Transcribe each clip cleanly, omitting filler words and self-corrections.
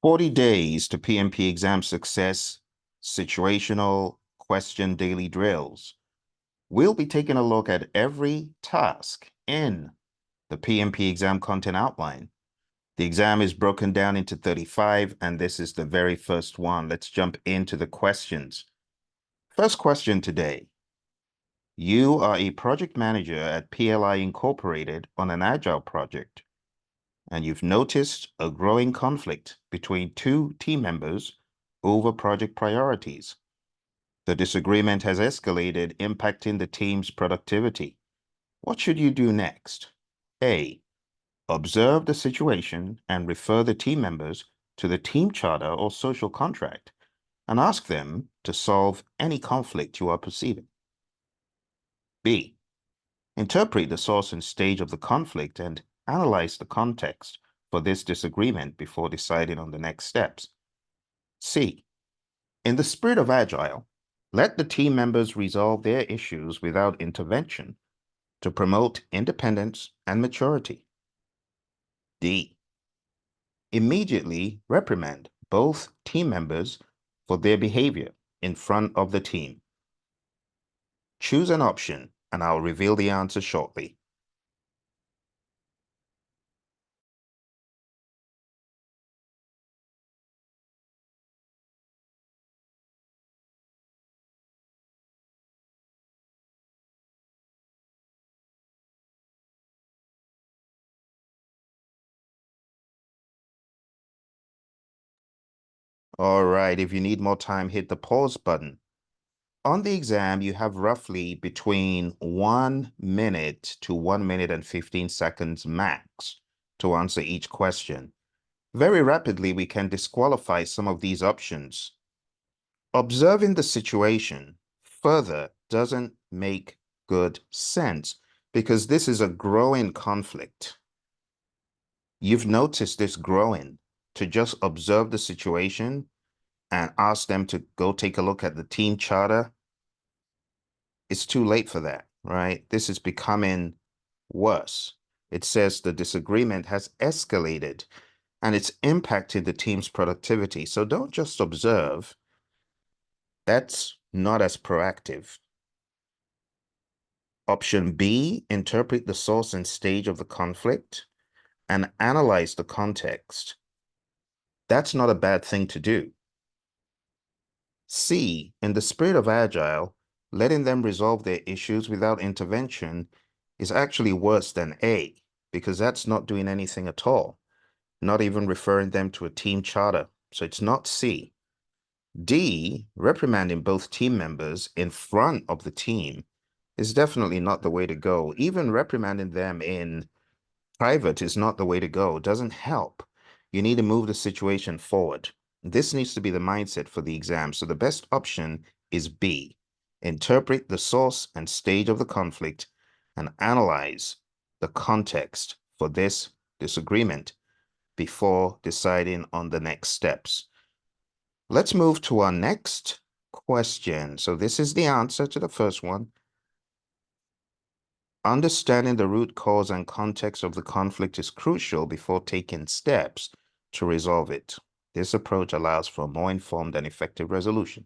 40 days to PMP exam success, situational question daily drills. We'll be taking a look at every task in the PMP exam content outline. The exam is broken down into 35, and this is the very first one. Let's jump into the questions. First question today. You are a project manager at PLI Incorporated on an Agile project, and you've noticed a growing conflict between two team members over project priorities. The disagreement has escalated, impacting the team's productivity. What should you do next? A. Observe the situation and refer the team members to the team charter or social contract and ask them to solve any conflict you are perceiving. B. Interpret the source and stage of the conflict and analyze the context for this disagreement before deciding on the next steps. C. In the spirit of Agile, let the team members resolve their issues without intervention to promote independence and maturity. D. Immediately reprimand both team members for their behavior in front of the team. Choose an option, and I'll reveal the answer shortly. All right, if you need more time, hit the pause button. On the exam, you have roughly between 1 minute to 1 minute and 15 seconds max to answer each question. Very rapidly, we can disqualify some of these options. Observing the situation further doesn't make good sense because this is a growing conflict. You've noticed this growing. To just observe the situation and ask them to go take a look at the team charter, it's too late for that, right? This is becoming worse. It says the disagreement has escalated and it's impacted the team's productivity. So don't just observe. That's not as proactive. Option B, interpret the source and stage of the conflict and analyze the context. That's not a bad thing to do. C, in the spirit of Agile, letting them resolve their issues without intervention is actually worse than A, because that's not doing anything at all, not even referring them to a team charter. So it's not C. D, reprimanding both team members in front of the team is definitely not the way to go. Even reprimanding them in private is not the way to go. It doesn't help. You need to move the situation forward. This needs to be the mindset for the exam. So the best option is B. Interpret the source and stage of the conflict and analyze the context for this disagreement before deciding on the next steps. Let's move to our next question. So this is the answer to the first one. Understanding the root cause and context of the conflict is crucial before taking steps to resolve it. This approach allows for a more informed and effective resolution.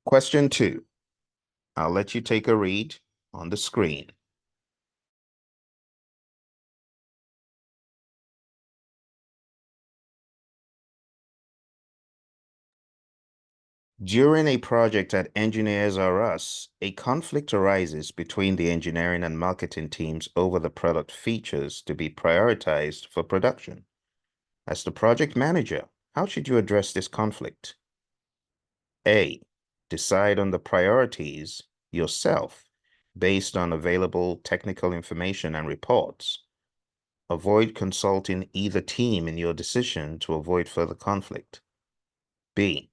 Question 2. I'll let you take a read on the screen. During a project at Engineers R Us, a conflict arises between the engineering and marketing teams over the product features to be prioritized for production. As the project manager, how should you address this conflict? A. Decide on the priorities yourself based on available technical information and reports. Avoid consulting either team in your decision to avoid further conflict. B.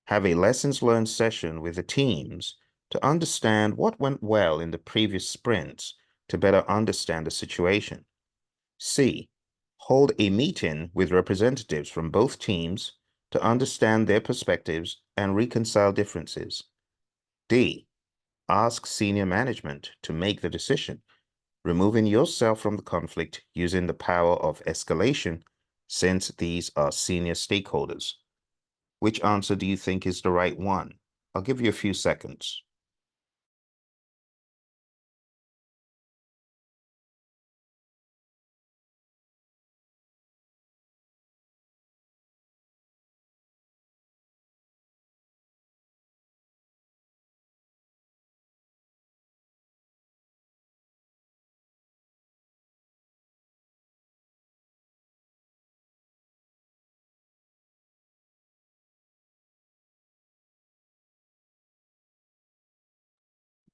Have a lessons learned session with the teams to understand what went well in the previous sprints to better understand the situation. C. Hold a meeting with representatives from both teams to understand their perspectives and reconcile differences. D. Ask senior management to make the decision, removing yourself from the conflict using the power of escalation since these are senior stakeholders. Which answer do you think is the right one? I'll give you a few seconds.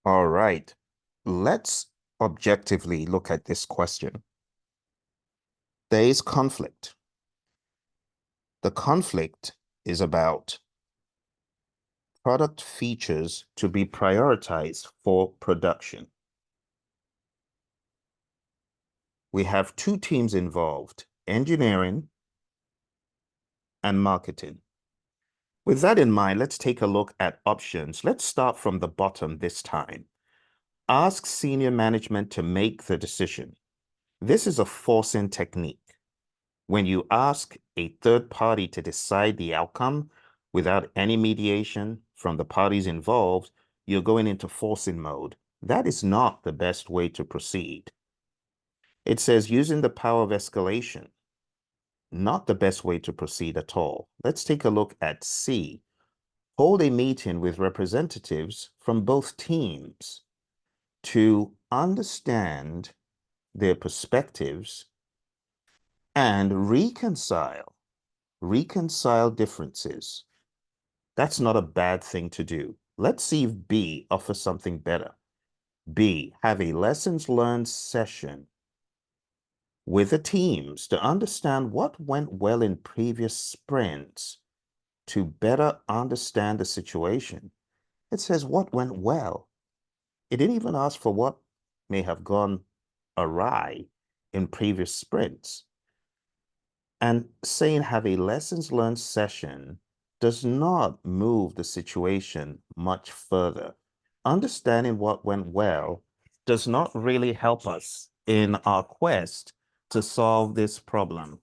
All right, let's objectively look at this question. There is conflict. The conflict is about product features to be prioritized for production. We have two teams involved, engineering and marketing. With that in mind, let's take a look at options. Let's start from the bottom this time. Ask senior management to make the decision. This is a forcing technique. When you ask a third party to decide the outcome without any mediation from the parties involved, you're going into forcing mode. That is not the best way to proceed. It says using the power of escalation, not the best way to proceed at all. Let's take a look at C. Hold a meeting with representatives from both teams to understand their perspectives and reconcile differences. That's not a bad thing to do. Let's see if B offers something better. B, have a lessons learned session with the teams to understand what went well in previous sprints to better understand the situation. It says what went well. It didn't even ask for what may have gone awry in previous sprints. And saying have a lessons learned session does not move the situation much further. Understanding what went well does not really help us in our quest to solve this problem.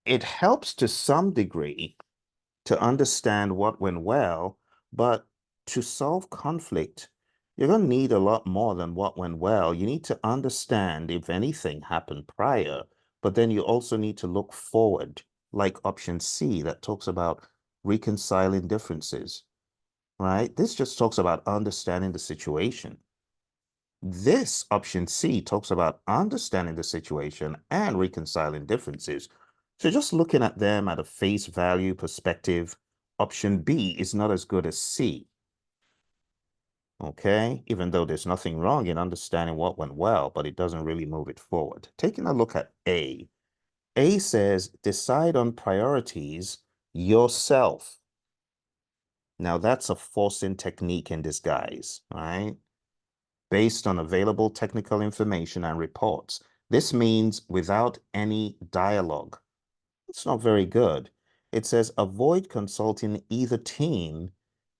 It helps to some degree to understand what went well, but to solve conflict, you're going to need a lot more than what went well. You need to understand if anything happened prior, but then you also need to look forward, like option C that talks about reconciling differences, right? This just talks about understanding the situation. This option C talks about understanding the situation and reconciling differences. So just looking at them at a face value perspective, option B is not as good as C. Okay, even though there's nothing wrong in understanding what went well, but it doesn't really move it forward. Taking a look at A. A says decide on priorities yourself. Now that's a forcing technique in disguise, right? Based on available technical information and reports. This means without any dialogue. It's not very good. It says avoid consulting either team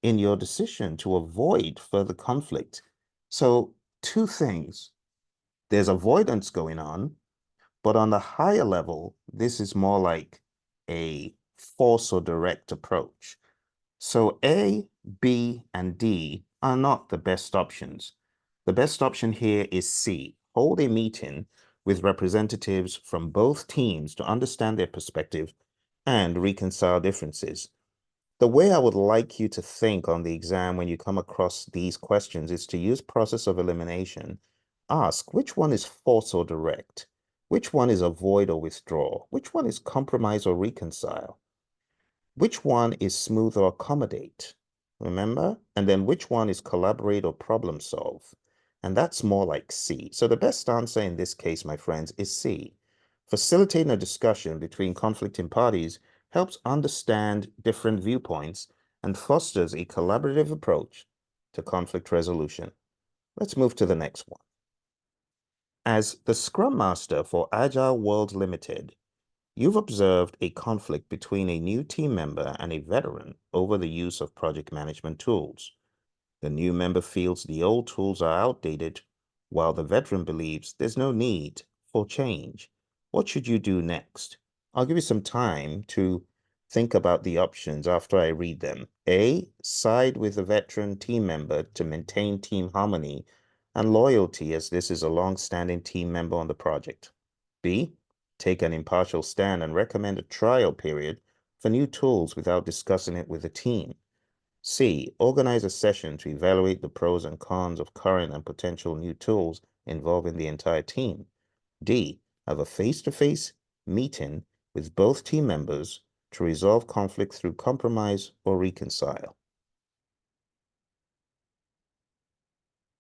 in your decision to avoid further conflict. So two things. There's avoidance going on, but on the higher level, this is more like a force or direct approach. So A, B, and D are not the best options. The best option here is C. Hold a meeting with representatives from both teams to understand their perspective and reconcile differences. The way I would like you to think on the exam when you come across these questions is to use process of elimination. Ask which one is force or direct, which one is avoid or withdraw, which one is compromise or reconcile, which one is smooth or accommodate, remember? And then which one is collaborate or problem solve? And that's more like C. So the best answer in this case, my friends, is C. Facilitating a discussion between conflicting parties helps understand different viewpoints and fosters a collaborative approach to conflict resolution. Let's move to the next one. As the Scrum Master for Agile World Limited, you've observed a conflict between a new team member and a veteran over the use of project management tools. The new member feels the old tools are outdated, while the veteran believes there's no need for change. What should you do next? I'll give you some time to think about the options after I read them. A, side with a veteran team member to maintain team harmony and loyalty as this is a long-standing team member on the project. B, take an impartial stand and recommend a trial period for new tools without discussing it with the team. C, organize a session to evaluate the pros and cons of current and potential new tools involving the entire team. D, have a face-to-face meeting with both team members to resolve conflict through compromise or reconcile.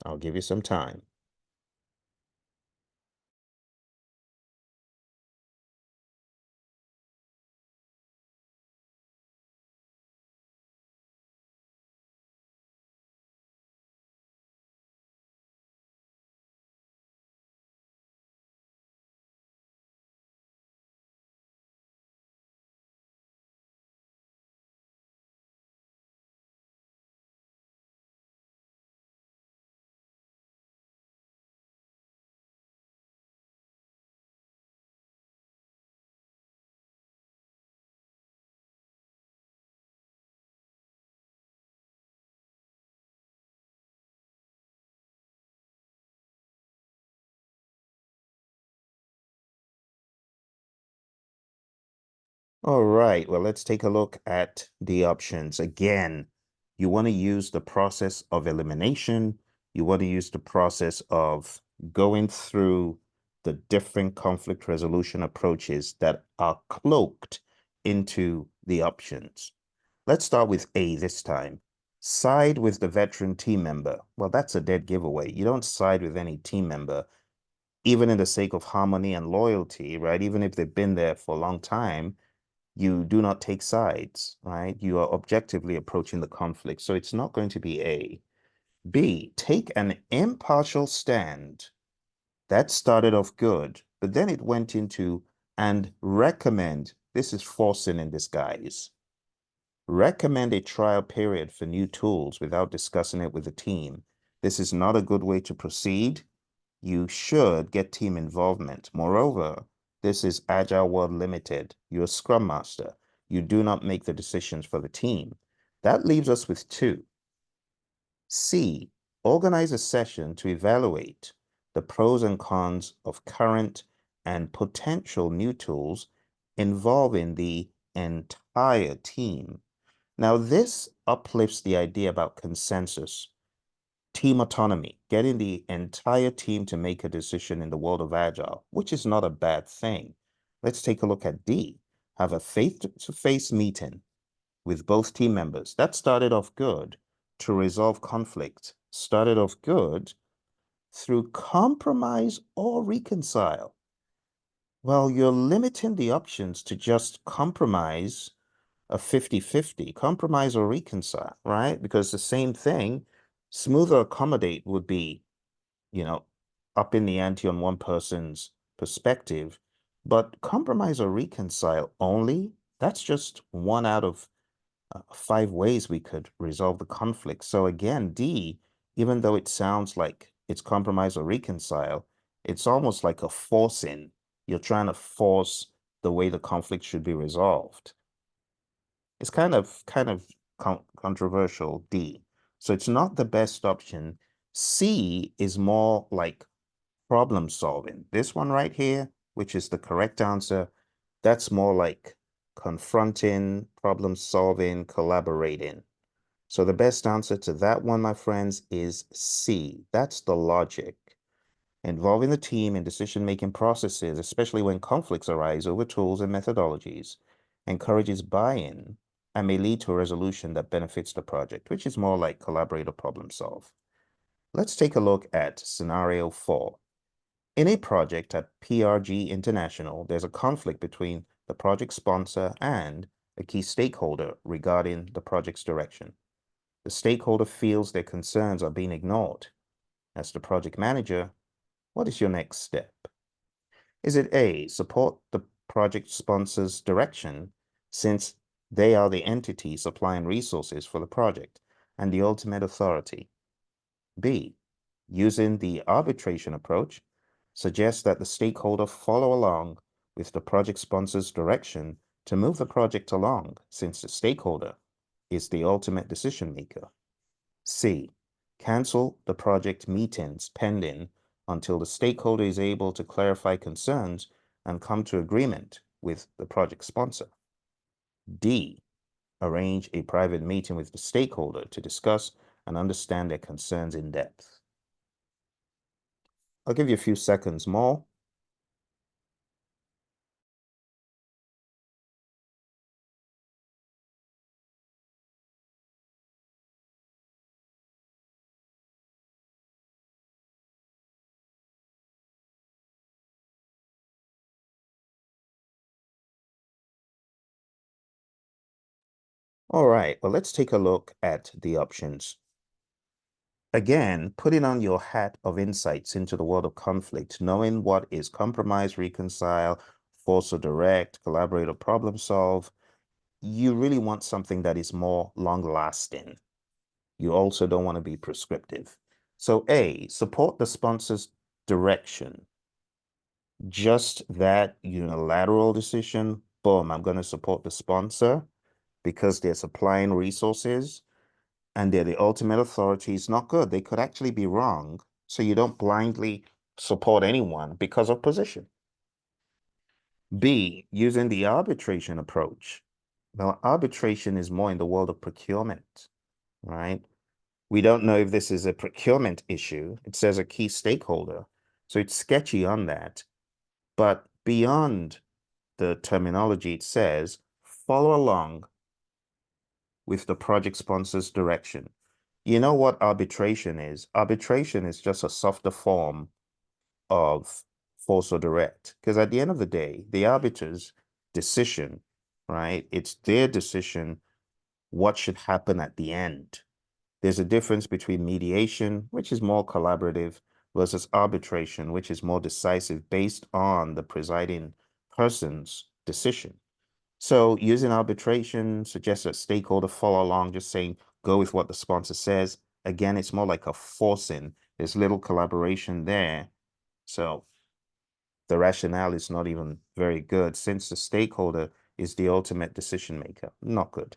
I'll give you some time. All right, well, let's take a look at the options. Again, you want to use the process of elimination. You want to use the process of going through the different conflict resolution approaches that are cloaked into the options. Let's start with A this time. Side with the veteran team member. Well, that's a dead giveaway. You don't side with any team member, even in the sake of harmony and loyalty, right? Even if they've been there for a long time, you do not take sides, right? You are objectively approaching the conflict. So it's not going to be A. B, take an impartial stand. That started off good, but then it went into and recommend. This is forcing in disguise. Recommend a trial period for new tools without discussing it with the team. This is not a good way to proceed. You should get team involvement. Moreover, this is Agile World Limited. You're a Scrum Master. You do not make the decisions for the team. That leaves us with two. C, organize a session to evaluate the pros and cons of current and potential new tools involving the entire team. Now, this uplifts the idea about consensus, team autonomy, getting the entire team to make a decision in the world of Agile, which is not a bad thing. Let's take a look at D. Have a face-to-face meeting with both team members. That started off good to resolve conflict. Started off good through compromise or reconcile. Well, you're limiting the options to just compromise a 50-50, compromise or reconcile, right? Because the same thing, smooth or accommodate would be, you know, up in the ante on one person's perspective, but compromise or reconcile only, that's just one out of five ways we could resolve the conflict. So again, D, even though it sounds like it's compromise or reconcile, it's almost like a forcing. You're trying to force the way the conflict should be resolved. It's kind of controversial, D. So it's not the best option. C is more like problem solving. This one right here, which is the correct answer, that's more like confronting, problem solving, collaborating. So the best answer to that one, my friends, is C. That's the logic. Involving the team in decision-making processes, especially when conflicts arise over tools and methodologies, encourages buy-in and may lead to a resolution that benefits the project, which is more like collaborate or problem solve. Let's take a look at scenario 4. In a project at PRG International, there's a conflict between the project sponsor and a key stakeholder regarding the project's direction. The stakeholder feels their concerns are being ignored. As the project manager, what is your next step? Is it A, support the project sponsor's direction since they are the entity supplying resources for the project and the ultimate authority? B, using the arbitration approach, suggest that the stakeholder follow along with the project sponsor's direction to move the project along, since the stakeholder is the ultimate decision maker. C. Cancel the project meetings pending until the stakeholder is able to clarify concerns and come to agreement with the project sponsor. D. Arrange a private meeting with the stakeholder to discuss and understand their concerns in depth. I'll give you a few seconds more. All right, well, let's take a look at the options. Again, putting on your hat of insights into the world of conflict, knowing what is compromise, reconcile, force or direct, collaborate or problem solve, you really want something that is more long lasting. You also don't want to be prescriptive. So A, support the sponsor's direction. Just that unilateral decision, boom, I'm going to support the sponsor because they're supplying resources and they're the ultimate authority is not good. They could actually be wrong. So you don't blindly support anyone because of position. B, using the arbitration approach. Now, arbitration is more in the world of procurement, right? We don't know if this is a procurement issue. It says a key stakeholder. So it's sketchy on that. But beyond the terminology, it says follow along with the project sponsor's direction. You know what arbitration is? Arbitration is just a softer form of force or direct. Because at the end of the day, the arbiter's decision, right? It's their decision what should happen at the end. There's a difference between mediation, which is more collaborative, versus arbitration, which is more decisive based on the presiding person's decision. So using arbitration suggests that stakeholder follow along, just saying, go with what the sponsor says. Again, it's more like a forcing. There's little collaboration there. So the rationale is not even very good since the stakeholder is the ultimate decision maker. Not good.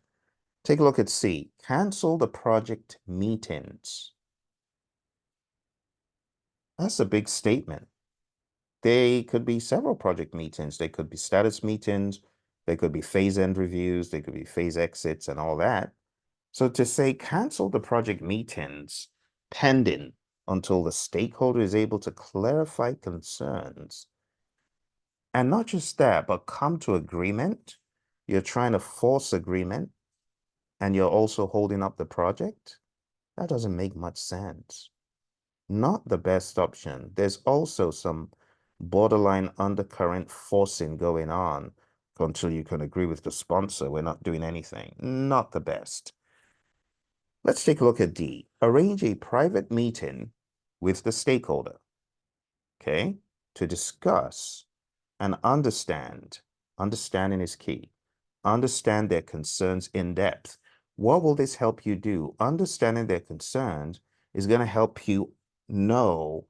Take a look at C. Cancel the project meetings. That's a big statement. They could be several project meetings. They could be status meetings. They could be phase end reviews. They could be phase exits and all that. So to say cancel the project meetings pending until the stakeholder is able to clarify concerns. And not just that, but come to agreement. You're trying to force agreement and you're also holding up the project. That doesn't make much sense. Not the best option. There's also some borderline undercurrent forcing going on until you can agree with the sponsor. We're not doing anything. Not the best. Let's take a look at D. Arrange a private meeting with the stakeholder, okay, to discuss and understand. Understanding is key. Understand their concerns in depth. What will this help you do? Understanding their concerns is going to help you know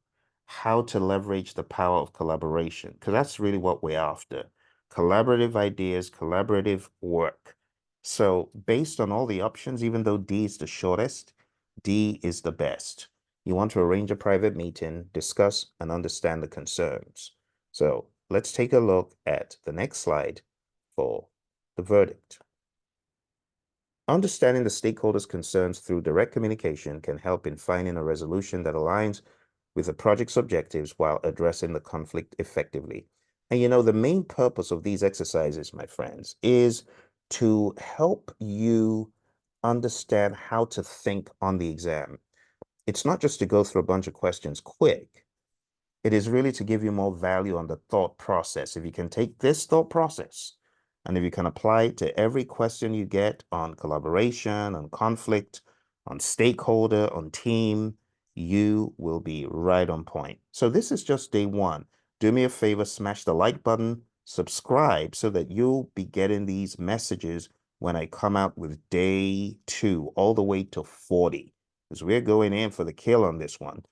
how to leverage the power of collaboration, because that's really what we're after. Collaborative ideas, collaborative work. So based on all the options, even though D is the shortest, D is the best. You want to arrange a private meeting, discuss and understand the concerns. So let's take a look at the next slide for the verdict. Understanding the stakeholders' concerns through direct communication can help in finding a resolution that aligns with the project's objectives while addressing the conflict effectively. And you know, the main purpose of these exercises, my friends, is to help you understand how to think on the exam. It's not just to go through a bunch of questions quick. It is really to give you more value on the thought process. If you can take this thought process and if you can apply it to every question you get on collaboration, on conflict, on stakeholder, on team, you will be right on point. So this is just day one. Do me a favor, smash the like button, subscribe so that you'll be getting these messages when I come out with day two, all the way to 40, because we're going in for the kill on this one.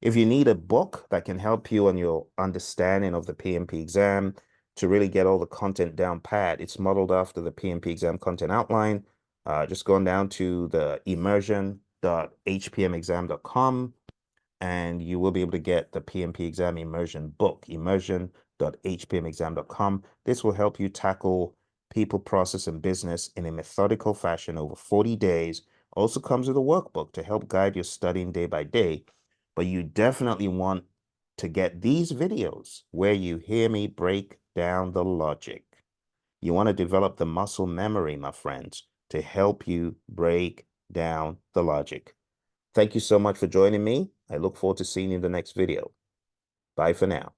If you need a book that can help you on your understanding of the PMP exam, to really get all the content down pat. It's modeled after the PMP exam content outline. Just going down to the immersion.hpmexam.com, and you will be able to get the PMP exam immersion book, immersion.hpmexam.com. This will help you tackle people, process, and business in a methodical fashion over 40 days. Also comes with a workbook to help guide your studying day by day. But you definitely want to get these videos where you hear me break down the logic. You want to develop the muscle memory, my friends, to help you break down the logic. Thank you so much for joining me. I look forward to seeing you in the next video. Bye for now.